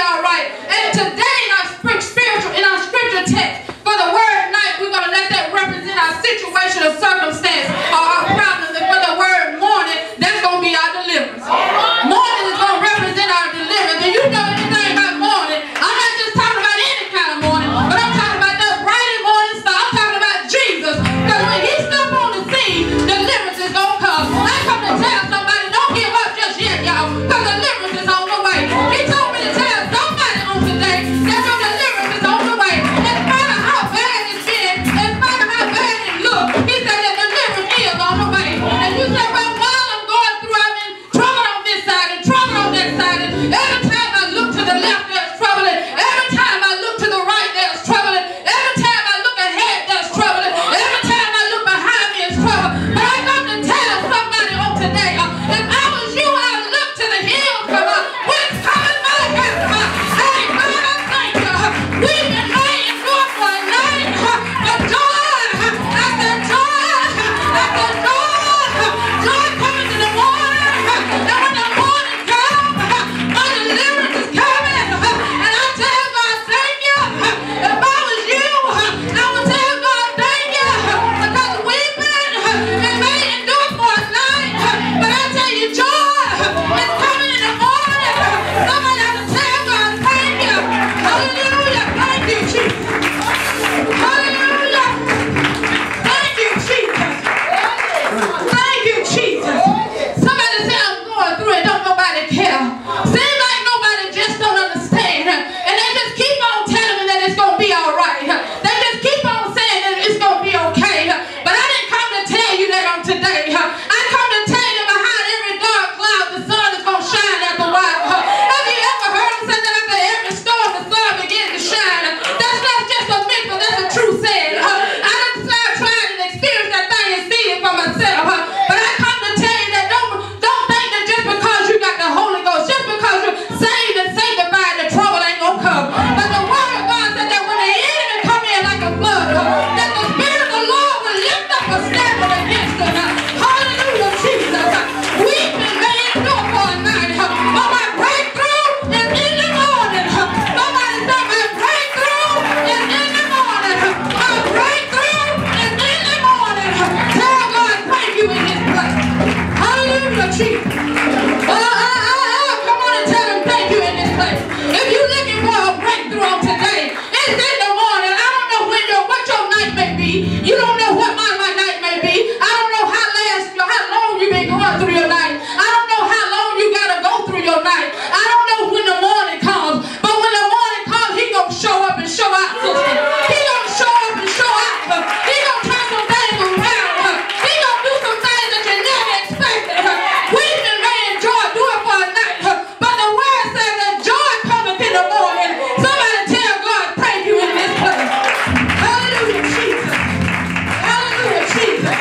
all right. And today in our scripture text for the word night, we're going to let that represent our situation or circumstance or our problems. And for the word morning, that's going to be our deliverance. Morning is going to represent our deliverance. And you know anything about morning, I'm not just talking about any kind of morning, but I'm talking about that bright and morning star. I'm talking about Jesus. Because when he steps on the scene, deliverance is going to come. I come to tell somebody, don't give up just yet, y'all, because deliverance is on the way. He told me to tell somebody on today that your deliverance is on the way. In spite of how bad it's been, in spite of how bad it looks, he said that deliverance is on the way. And you say, well, while I'm going through, I've been trouble on this side and trouble on that side. And every time I look to the left, there's trouble. And every time I look to the right, there's trouble. And every time I look ahead, there's trouble. And every time I look behind me, it's trouble. But I come to tell somebody on today, if I was you, I'd look to the hills from whence cometh my help. Hey, God, I thank you. We've been waiting for a night, but joy, after joy, after joy, joy coming in the morning. And when the morning comes, my deliverance is coming. And I tell God, thank you. If I was you, I would tell God, thank you. Because we've been, it may endure for a night, but I tell you, joy is coming in the morning. Somebody ought to tell God, thank you. Hallelujah. Thank you, Jesus. Hallelujah. Thank you, Jesus. Thank you, Jesus. Somebody say, I'm going through it. Don't nobody care. Seems like nobody just don't understand. And they just keep on telling me that it's going to be all right. They just keep on saying that it's going to be okay. But I didn't come to tell you that on today. I come to tell you behind every dark cloud, the sun is going to shine after a while. Have you ever heard them say that after every storm, the sun begins to shine? That's not just a myth, but that's a true saying. I done tried and experienced that thing and seen it for myself. But I come to tell you that don't think that just because you got the Holy Ghost, just because you're saved and sanctified, the trouble ain't going to come. But the word of God said that when the enemy come in like a flood, that the Spirit of the Lord will lift up a standard against them. Hallelujah, Jesus. We've been made endure for a night, but my breakthrough is in the morning. Somebody say, my breakthrough is in the morning. My breakthrough is in the morning. Tell God, thank you in this place. Hallelujah, Jesus. Come on and tell him thank you in this place. If you're looking for a breakthrough on today, it's in the morning. I don't know what your night may be. You don't know what my night may be. I don't know how long you've been going through your night. I don't know how long you got to go through your night. I don't know when the morning comes. But when the morning comes, he going to show up and show out, sister. He going to show up and show out. He going to turn some things around. He going to do some things that you never expected. We've been made joy, do it for a night. But the word says that joy cometh in the morning. Somebody tell God, thank you in this place. Hallelujah, Jesus. Hallelujah, Jesus.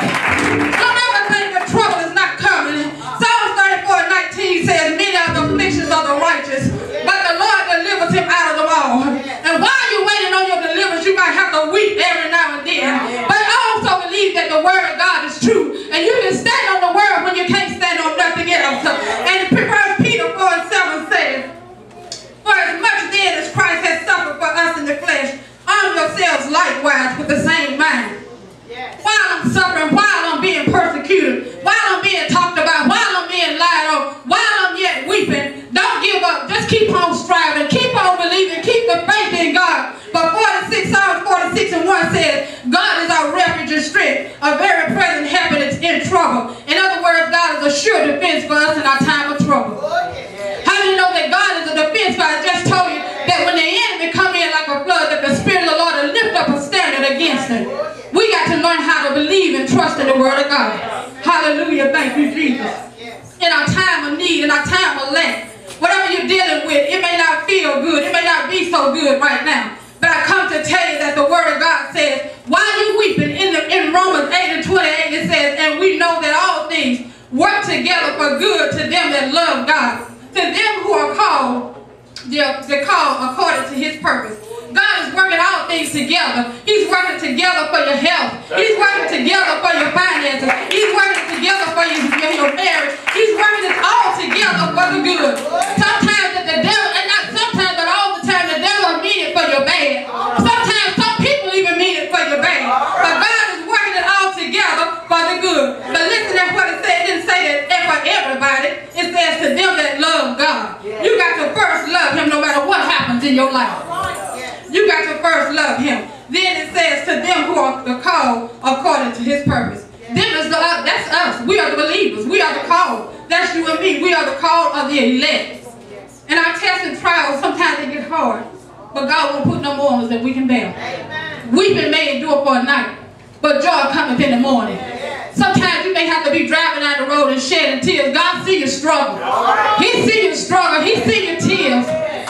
Don't ever think that trouble is not coming. Psalms 34:19 says, many are the afflictions of the righteous, but the Lord delivers him out of them all. And while you're waiting on your deliverance, you might have to weep every now and then. But I also believe that the word of God is true. And you can stand on the word when you can't stand on nothing else. And 1 Peter 4:7 says, for as much then as Christ has suffered for us in the flesh, arm yourselves likewise with the same mind. While I'm suffering, while I'm being persecuted, while I'm being talked about, while I'm being lied on, while I'm yet weeping, don't give up. Just keep on striving. Keep on believing. Keep the faith in God. But Psalms 46:1 says, God is our refuge and strength, a very present help in trouble. In other words, God is a sure defense for us in our time of trouble. How do you know that God is a defense? I just told you that when the enemy come in like a flood, that the Spirit of the Lord will lift up a standard against him. We got to learn how to believe and trust in the word of God. Hallelujah. Thank you, Jesus. In our time of need, in our time of lack, whatever you're dealing with, it may not feel good. It may not be so good right now. But I come to tell you that the word of God says, while you're weeping, in Romans 8:28, it says, and we know that all things work together for good to them that love God, to them who are called, they're called according to his purpose. God is working all things together. He's working together for your health. He's working together for your finances. He's working together for your marriage. He's working it all together for the good. Sometimes that the devil, and not sometimes, but all your life. You got to first love him. Then it says to them who are the called according to his purpose. That's us. We are the believers. We are the called. That's you and me. We are the called of the elect. And our tests and trials, sometimes they get hard. But God won't put no more on us than we can bear. Weeping may endure for a night, but joy cometh in the morning. Sometimes you may have to be driving down the road and shedding tears. God see your struggle. He see your struggle. He see your tears.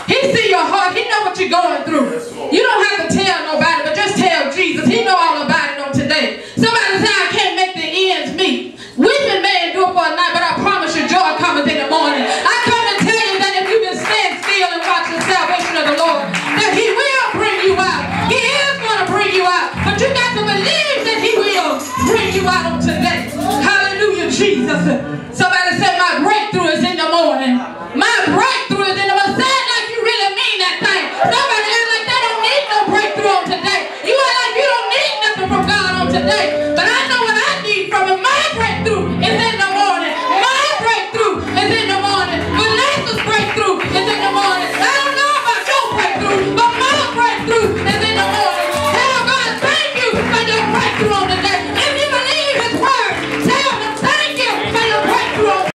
He see your heart. He know what you're going through. You don't have to tell nobody, but just tell Jesus. He know all about it on today. Somebody say, I can't make the ends meet. Weeping may endure for a night, but I promise you joy cometh in the morning. I come to tell you that if you can stand still and watch the salvation of the Lord, that he will bring you out. He is going to bring you out. But you got to believe that he will bring you out on today. Hallelujah, Jesus. So